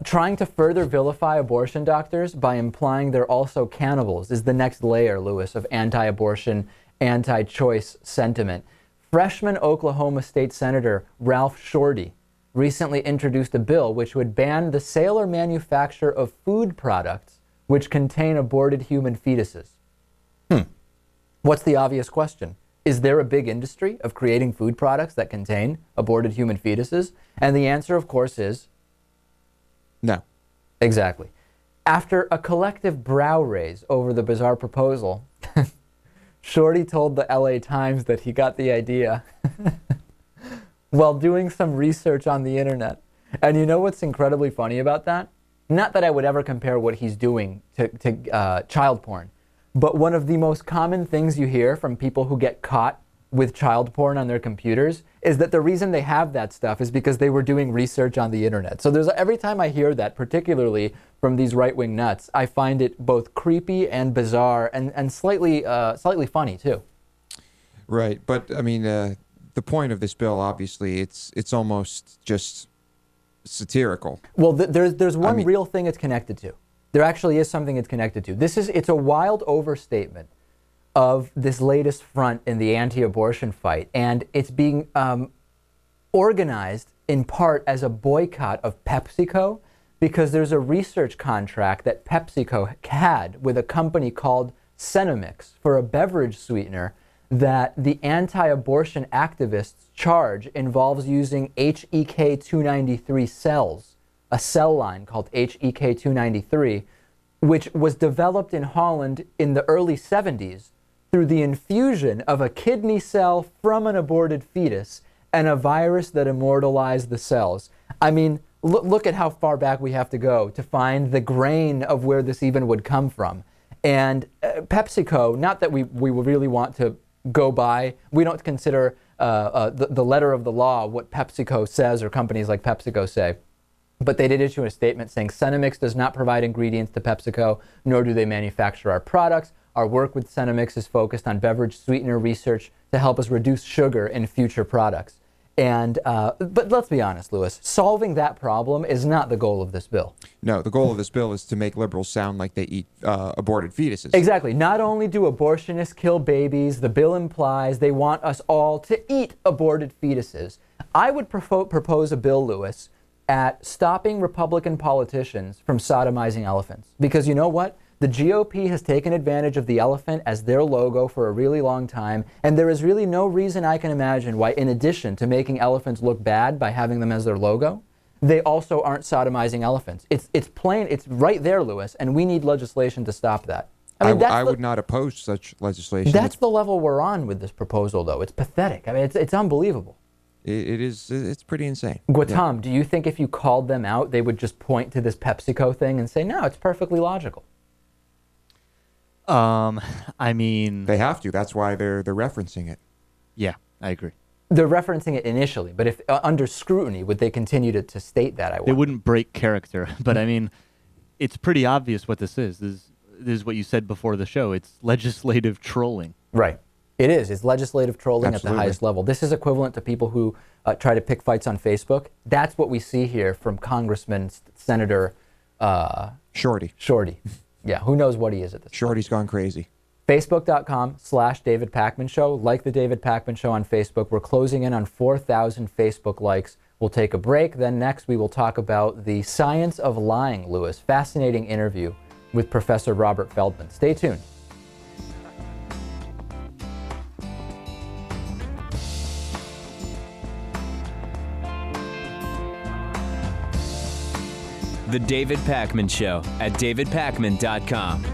Trying to further vilify abortion doctors by implying they're also cannibals is the next layer, Lewis, of anti-abortion, anti-choice sentiment. Freshman Oklahoma State Senator Ralph Shortey recently introduced a bill which would ban the sale or manufacture of food products which contain aborted human fetuses. What's the obvious question? Is there a big industry of creating food products that contain aborted human fetuses? And the answer, of course, is no. Exactly. After a collective brow raise over the bizarre proposal, Shorty told the LA Times that he got the idea while doing some research on the internet. And you know what's incredibly funny about that? Not that I would ever compare what he's doing to child porn, but one of the most common things you hear from people who get caught with child porn on their computers is that the reason they have that stuff is because they were doing research on the internet. So every time I hear that, particularly from these right-wing nuts, I find it both creepy and bizarre and slightly funny too. Right, but I mean, the point of this bill, obviously, it's almost just satirical. Well, there's one real thing it's connected to. There actually is something it's connected to. It's a wild overstatement of this latest front in the anti-abortion fight, and it's being organized in part as a boycott of PepsiCo, because there's a research contract that PepsiCo had with a company called Cenomix for a beverage sweetener that the anti-abortion activists charge involves using HEK 293 cells, a cell line called HEK 293, which was developed in Holland in the early 70s through the infusion of a kidney cell from an aborted fetus and a virus that immortalized the cells. I mean, look at how far back we have to go to find the grain of where this even would come from. And PepsiCo, not that we really want to go by, we don't consider the letter of the law what PepsiCo says or companies like PepsiCo say. But they did issue a statement saying Cenomix does not provide ingredients to PepsiCo, nor do they manufacture our products. Our work with Cenomix is focused on beverage sweetener research to help us reduce sugar in future products. And but let's be honest, Lewis, solving that problem is not the goal of this bill. No, the goal of this bill is to make liberals sound like they eat aborted fetuses. Exactly. Not only do abortionists kill babies, the bill implies they want us all to eat aborted fetuses. I would propose a bill, Lewis, at stopping Republican politicians from sodomizing elephants. Because you know what? The GOP has taken advantage of the elephant as their logo for a really long time, and there is really no reason I can imagine why, in addition to making elephants look bad by having them as their logo, they also aren't sodomizing elephants. It's plain, it's right there, Lewis, and we need legislation to stop that. I mean, I would not oppose such legislation. That's the level we're on with this proposal, though. It's pathetic. I mean, it's unbelievable. It is. It's pretty insane. Guatam, do you think if you called them out, they would just point to this PepsiCo thing and say, no, it's perfectly logical? I mean, they have to. That's why they're referencing it. Yeah, I agree. They're referencing it initially, but if under scrutiny, would they continue to state that? They wouldn't break character, but I mean, it's pretty obvious what this is. This is what you said before the show. It's legislative trolling. Right. It is. It's legislative trolling Absolutely. at the highest level. This is equivalent to people who try to pick fights on Facebook. That's what we see here from Congressman Senator Shortey. Shortey. Yeah, who knows what he is at this point. Shorty's gone crazy. Facebook.com/David Pakman Show. Like the David Pakman Show on Facebook. We're closing in on 4,000 Facebook likes. We'll take a break. Then next we will talk about the science of lying, Lewis. Fascinating interview with Professor Robert Feldman. Stay tuned. The David Pakman Show at davidpakman.com.